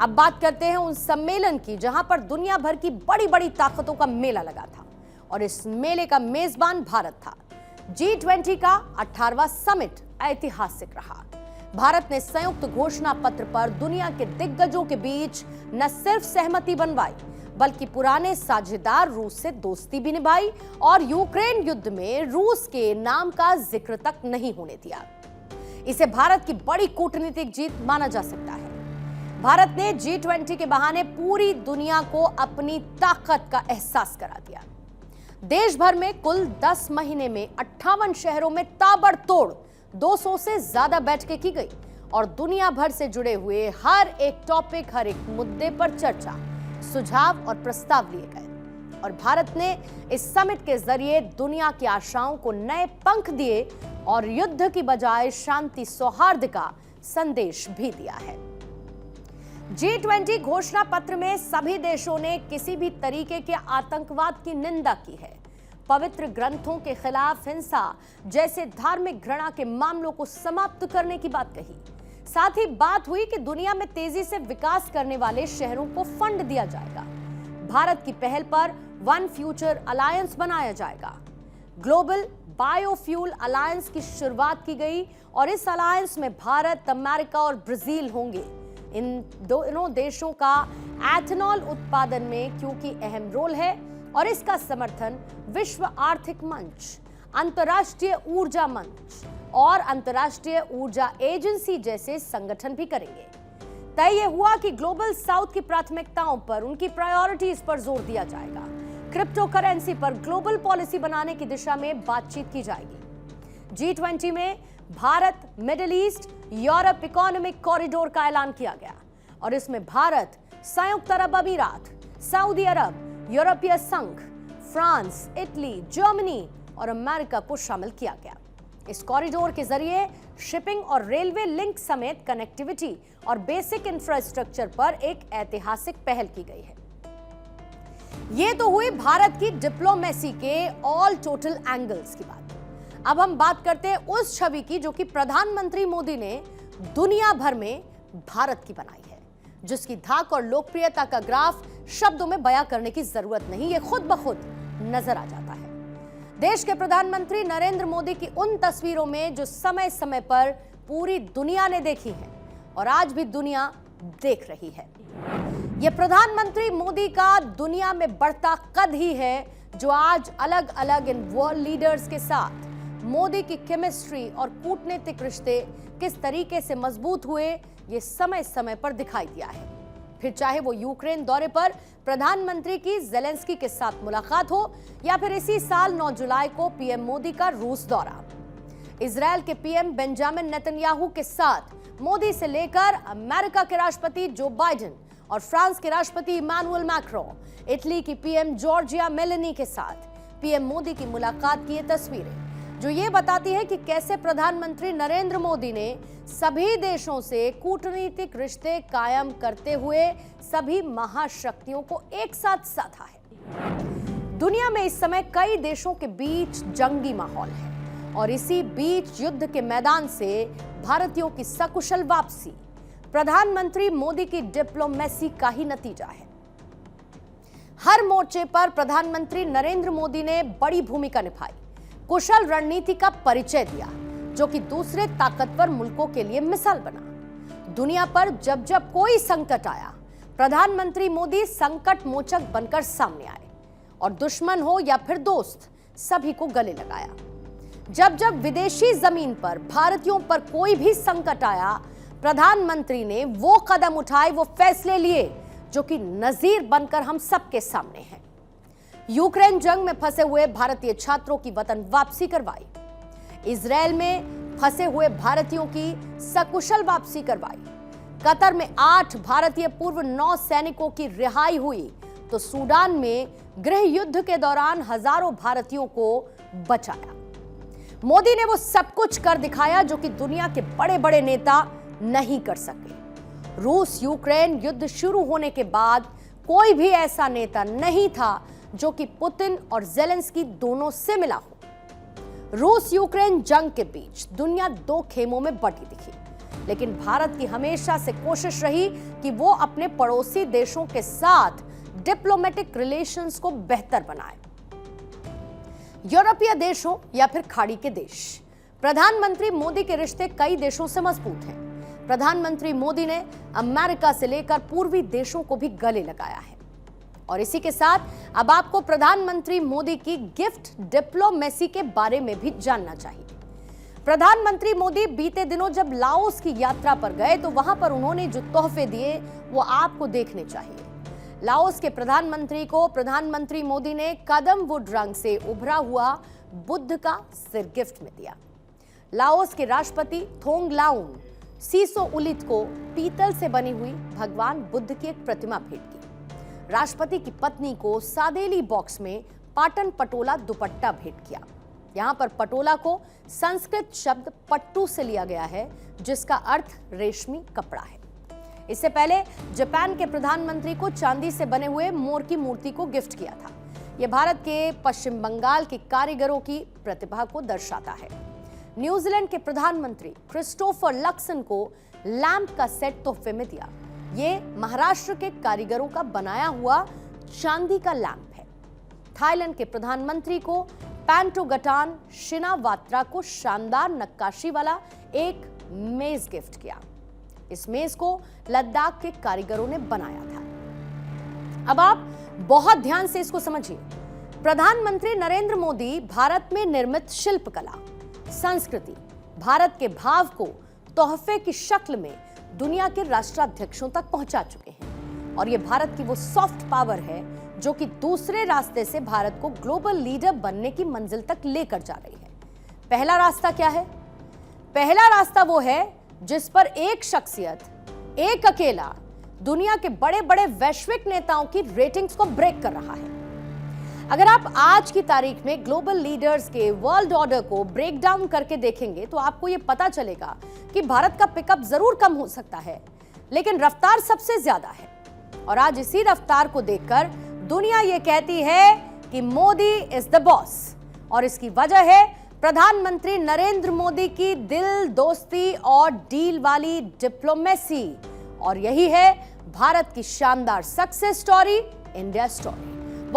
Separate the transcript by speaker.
Speaker 1: अब बात करते हैं उन सम्मेलन की जहां पर दुनिया भर की बड़ी बड़ी ताकतों का मेला लगा था और इस मेले का मेजबान भारत था। G20 का 18वां समिट ऐतिहासिक रहा। भारत ने संयुक्त घोषणा पत्र पर दुनिया के दिग्गजों के बीच न सिर्फ सहमति बनवाई बल्कि पुराने साझेदार रूस से दोस्ती भी निभाई और यूक्रेन युद्ध में रूस के नाम का जिक्र तक नहीं होने दिया। इसे भारत की बड़ी कूटनीतिक जीत माना जा सकता है। भारत ने G20 के बहाने पूरी दुनिया को अपनी ताकत का एहसास करा दिया। देश भर में कुल 10 महीने में 58 शहरों में ताबड़तोड़ 200 से ज्यादा बैठकें की गई और दुनिया भर से जुड़े हुए हर एक टॉपिक, हर एक मुद्दे पर चर्चा, सुझाव और प्रस्ताव लिए गए और भारत ने इस समिट के जरिए दुनिया की आशाओं को नए पंख दिए और युद्ध की बजाय शांति सौहार्द का संदेश भी दिया है। G20 घोषणा पत्र में सभी देशों ने किसी भी तरीके के आतंकवाद की निंदा की है, पवित्र ग्रंथों के खिलाफ हिंसा जैसे धार्मिक घृणा के मामलों को समाप्त करने की बात कही। साथ ही बात हुई कि दुनिया में तेजी से विकास करने वाले शहरों को फंड दिया जाएगा। भारत की पहल पर वन फ्यूचर अलायंस बनाया जाएगा। ग्लोबल बायोफ्यूल अलायंस की शुरुआत की गई और इस अलायंस में भारत, अमेरिका और ब्राजील होंगे। इन दोनों देशों का एथेनॉल उत्पादन में क्योंकि अहम रोल है और इसका समर्थन विश्व आर्थिक मंच, अंतर्राष्ट्रीय ऊर्जा मंच और अंतर्राष्ट्रीय ऊर्जा एजेंसी जैसे संगठन भी करेंगे। तय यह हुआ कि ग्लोबल साउथ की प्राथमिकताओं पर, उनकी प्रायोरिटीज पर जोर दिया जाएगा। क्रिप्टो करेंसी पर ग्लोबल पॉलिसी बनाने की दिशा में बातचीत की जाएगी। G20 में Bharat, middle east, Europe economic corridor का ऐलान किया गया और इसमें भारत, संयुक्त अरब अमीरात, सऊदी अरब, यूरोपीय संघ, फ्रांस, इटली, जर्मनी और अमेरिका को शामिल किया गया। इस कॉरिडोर के जरिए शिपिंग और रेलवे लिंक समेत कनेक्टिविटी और बेसिक इंफ्रास्ट्रक्चर पर एक ऐतिहासिक पहल की गई है। यह तो हुई भारत की डिप्लोमेसी के ऑल टोटल एंगल्स की बात। अब हम बात करते हैं उस छवि की जो कि प्रधानमंत्री मोदी ने दुनिया भर में भारत की बनाई है, जिसकी धाक और लोकप्रियता का ग्राफ शब्दों में बयां करने की जरूरत नहीं, ये खुद ब खुद नजर आ जाता है। देश के प्रधानमंत्री नरेंद्र मोदी की उन तस्वीरों में जो समय समय पर पूरी दुनिया ने देखी है और आज भी दुनिया देख रही है। यह प्रधानमंत्री मोदी का दुनिया में बढ़ता कद ही है जो आज अलग अलग इन वर्ल्ड लीडर्स के साथ मोदी की केमिस्ट्री और कूटनीतिक रिश्ते किस तरीके से मजबूत हुए, ये समय समय पर दिखाई दिया है। फिर चाहे वो यूक्रेन दौरे पर प्रधानमंत्री की जेलेंस्की के साथ मुलाकात हो या फिर इसी साल 9 जुलाई को पीएम मोदी का रूस दौरा, इजरायल के पीएम बेंजामिन नेतन्याहू के साथ मोदी से लेकर अमेरिका के राष्ट्रपति जो बाइडेन और फ्रांस के राष्ट्रपति इमानुएल मैक्रों, इटली की पीएम जॉर्जिया मेलोनी के साथ पीएम मोदी की मुलाकात की ये तस्वीरें जो ये बताती है कि कैसे प्रधानमंत्री नरेंद्र मोदी ने सभी देशों से कूटनीतिक रिश्ते कायम करते हुए सभी महाशक्तियों को एक साथ साधा है। दुनिया में इस समय कई देशों के बीच जंगी माहौल है और इसी बीच युद्ध के मैदान से भारतीयों की सकुशल वापसी प्रधानमंत्री मोदी की डिप्लोमेसी का ही नतीजा है। हर मोर्चे पर प्रधानमंत्री नरेंद्र मोदी ने बड़ी भूमिका निभाई, कुशल रणनीति का परिचय दिया जो कि दूसरे ताकतवर मुल्कों के लिए मिसाल बना। दुनिया पर जब जब कोई संकट आया, प्रधानमंत्री मोदी संकट मोचक बनकर सामने आए और दुश्मन हो या फिर दोस्त, सभी को गले लगाया। जब जब विदेशी जमीन पर भारतीयों पर कोई भी संकट आया, प्रधानमंत्री ने वो कदम उठाए, वो फैसले लिए जो कि नजीर बनकर हम सबके सामने हैं। यूक्रेन जंग में फंसे हुए भारतीय छात्रों की वतन वापसी करवाई, इजरायल में फंसे हुए भारतीयों की सकुशल वापसी करवाई, कतर में 8 भारतीय पूर्व नौ सैनिकों की रिहाई हुई, तो सूडान में गृह युद्ध के दौरान हजारों भारतीयों को बचाया। मोदी ने वो सब कुछ कर दिखाया जो कि दुनिया के बड़े बड़े नेता नहीं कर सके। रूस यूक्रेन युद्ध शुरू होने के बाद कोई भी ऐसा नेता नहीं था जो कि पुतिन और जेलेंस्की दोनों से मिला हो। रूस यूक्रेन जंग के बीच दुनिया 2 खेमों में बटी दिखी। लेकिन भारत की हमेशा से कोशिश रही कि वो अपने पड़ोसी देशों के साथ डिप्लोमेटिक रिलेशंस को बेहतर बनाए। यूरोपीय देशों या फिर खाड़ी के देश, प्रधानमंत्री मोदी के रिश्ते कई देशों से मजबूत हैं। प्रधानमंत्री मोदी ने अमेरिका से लेकर पूर्वी देशों को भी गले लगाया है। और इसी के साथ अब आपको प्रधानमंत्री मोदी की गिफ्ट डिप्लोमेसी के बारे में भी जानना चाहिए। प्रधानमंत्री मोदी बीते दिनों जब लाओस की यात्रा पर गए तो वहां पर उन्होंने जो तोहफे दिए वो आपको देखने चाहिए। लाओस के प्रधानमंत्री को प्रधानमंत्री मोदी ने कदम वुड रंग से उभरा हुआ बुद्ध का सिर गिफ्ट में दिया। लाओस के राष्ट्रपति थोंगलाउन सिसोउलिथ को पीतल से बनी हुई भगवान बुद्ध की एक प्रतिमा भेंट की। राष्ट्रपति की पत्नी को सादेली बॉक्स में पाटन पटोला दुपट्टा भेंट किया। यहाँ पर पटोला को संस्कृत शब्द पट्टू से लिया गया है, जिसका अर्थ रेशमी कपड़ा है। इससे पहले जापान के प्रधानमंत्री को चांदी से बने हुए मोर की मूर्ति को गिफ्ट किया था। यह भारत के पश्चिम बंगाल के कारीगरों की प्रतिभा को दर्शाता है। न्यूजीलैंड के प्रधानमंत्री क्रिस्टोफर लक्सन को लैंप का सेट तोहफे में दिया। ये महाराष्ट्र के कारीगरों का बनाया हुआ चांदी का लैंप है। थाईलैंड के प्रधानमंत्री को पैंटोगटान शिनावात्रा को शानदार नक्काशी वाला एक मेज गिफ्ट किया। इस मेज को लद्दाख के कारीगरों ने बनाया था। अब आप बहुत ध्यान से इसको समझिए। प्रधानमंत्री नरेंद्र मोदी भारत में निर्मित शिल्पकला, संस्कृति, भारत के भाव को तोहफे की शक्ल में दुनिया के राष्ट्राध्यक्षों तक पहुंचा चुके हैं। और ये भारत की वो सॉफ्ट पावर है जो कि दूसरे रास्ते से भारत को ग्लोबल लीडर बनने की मंजिल तक लेकर जा रही है। पहला रास्ता क्या है? पहला रास्ता वो है जिस पर एक शख्सियत, एक अकेला दुनिया के बड़े बड़े वैश्विक नेताओं की रेटिंग्स को ब्रेक कर रहा है। अगर आप आज की तारीख में ग्लोबल लीडर्स के वर्ल्ड ऑर्डर को ब्रेक डाउन करके देखेंगे तो आपको यह पता चलेगा कि भारत का पिकअप जरूर कम हो सकता है, लेकिन रफ्तार सबसे ज्यादा है। और आज इसी रफ्तार को देखकर दुनिया यह कहती है कि मोदी इज द बॉस। और इसकी वजह है प्रधानमंत्री नरेंद्र मोदी की दिल दोस्ती और डील वाली डिप्लोमेसी। और यही है भारत की शानदार सक्सेस स्टोरी, इंडिया स्टोरी।